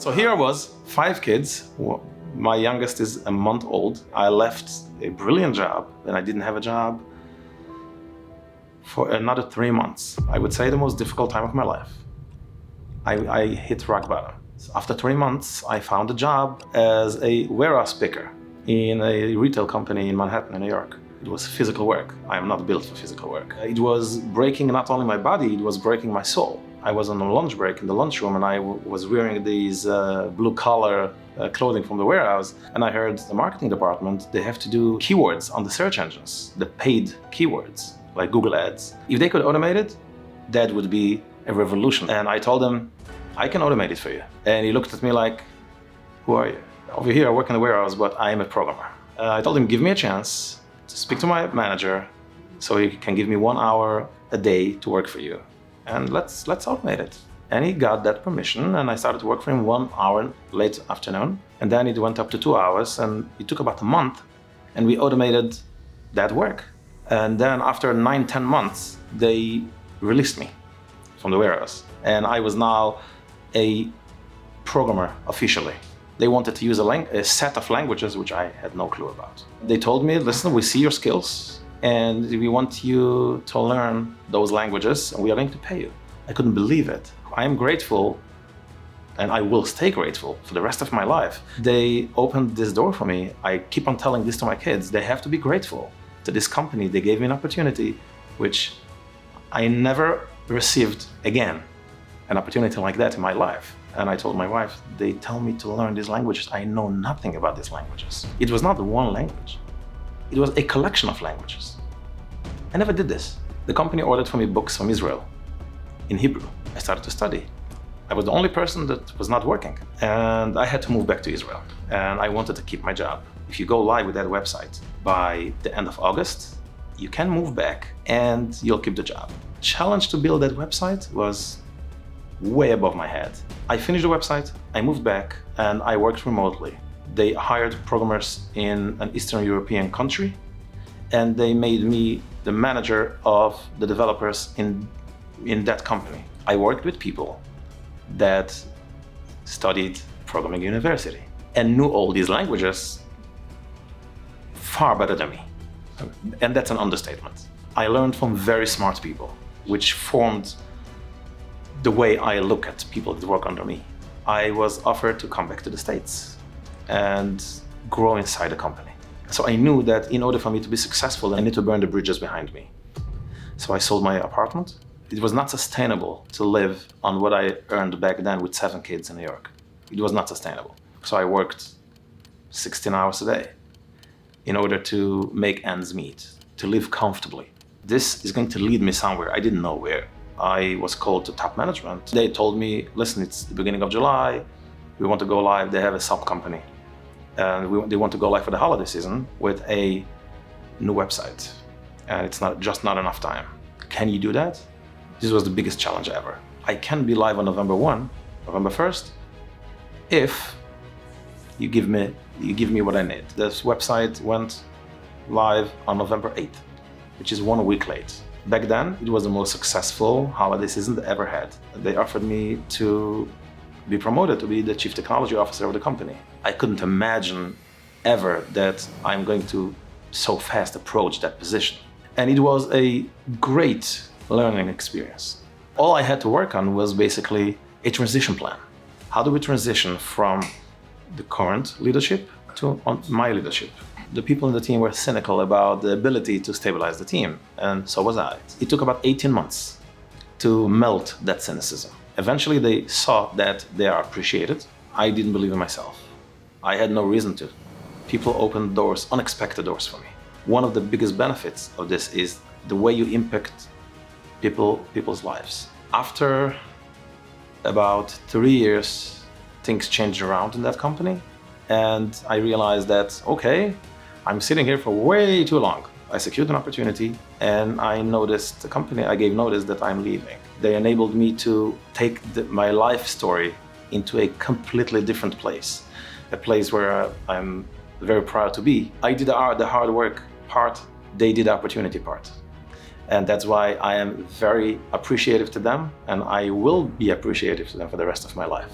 So here I was, 5 kids. My youngest is a month old. I left a brilliant job, and I didn't have a job for another 3 months. I would say the most difficult time of my life. I hit rock bottom. So after 3 months, I found a job as a warehouse picker in a retail company in Manhattan, in New York. It was physical work. I am not built for physical work. It was breaking not only my body, it was breaking my soul. I was on a lunch break in the lunchroom, and I was wearing these blue-collar clothing from the warehouse, and I heard the marketing department, they have to do keywords on the search engines, the paid keywords, like Google Ads. If they could automate it, that would be a revolution. And I told him, I can automate it for you. And he looked at me like, who are you? Over here, I work in the warehouse, but I am a programmer. I told him, give me a chance to speak to my manager so he can give me 1 hour a day to work for you. And let's automate it. And he got that permission, and I started to work for him 1 hour late afternoon. And then it went up to 2 hours, and it took about a month, and we automated that work. And then after 9-10 months, they released me from the warehouse. And I was now a programmer officially. They wanted to use a set of languages which I had no clue about. They told me, listen, we see your skills, and we want you to learn those languages, and we are going to pay you. I couldn't believe it. I am grateful, and I will stay grateful for the rest of my life. They opened this door for me. I keep on telling this to my kids. They have to be grateful to this company. They gave me an opportunity which I never received again, an opportunity like that in my life. And I told my wife, they tell me to learn these languages. I know nothing about these languages. It was not one language. It was a collection of languages. I never did this. The company ordered for me books from Israel in Hebrew. I started to study. I was the only person that was not working. And I had to move back to Israel. And I wanted to keep my job. If you go live with that website by the end of August, you can move back and you'll keep the job. Challenge to build that website was way above my head. I finished the website, I moved back, and I worked remotely. They hired programmers in an Eastern European country, and they made me the manager of the developers in that company. I worked with people that studied programming university and knew all these languages far better than me. And that's an understatement. I learned from very smart people, which formed the way I look at people that work under me. I was offered to come back to the States and grow inside the company. So I knew that in order for me to be successful, I need to burn the bridges behind me. So I sold my apartment. It was not sustainable to live on what I earned back then with 7 kids in New York. It was not sustainable. So I worked 16 hours a day in order to make ends meet, to live comfortably. This is going to lead me somewhere. I didn't know where. I was called to top management. They told me, listen, it's the beginning of July. We want to go live. They have a sub company. And they want to go live for the holiday season with a new website. And it's not enough time. Can you do that? This was the biggest challenge ever. I can be live on November 1st, if you give me what I need. This website went live on November 8th, which is 1 week late. Back then, it was the most successful holiday season they ever had. They offered me to be promoted to be the chief technology officer of the company. I couldn't imagine ever that I'm going to so fast approach that position. And it was a great learning experience. All I had to work on was basically a transition plan. How do we transition from the current leadership to my leadership? The people in the team were cynical about the ability to stabilize the team, and so was I. It took about 18 months to melt that cynicism. Eventually, they saw that they are appreciated. I didn't believe in myself. I had no reason to. People opened doors, unexpected doors for me. One of the biggest benefits of this is the way you impact people's lives. After about 3 years, things changed around in that company, and I realized that, okay, I'm sitting here for way too long. I secured an opportunity, and I noticed the company, I gave notice that I'm leaving. They enabled me to take my life story into a completely different place, a place where I'm very proud to be. I did the hard work part, they did the opportunity part. And that's why I am very appreciative to them, and I will be appreciative to them for the rest of my life.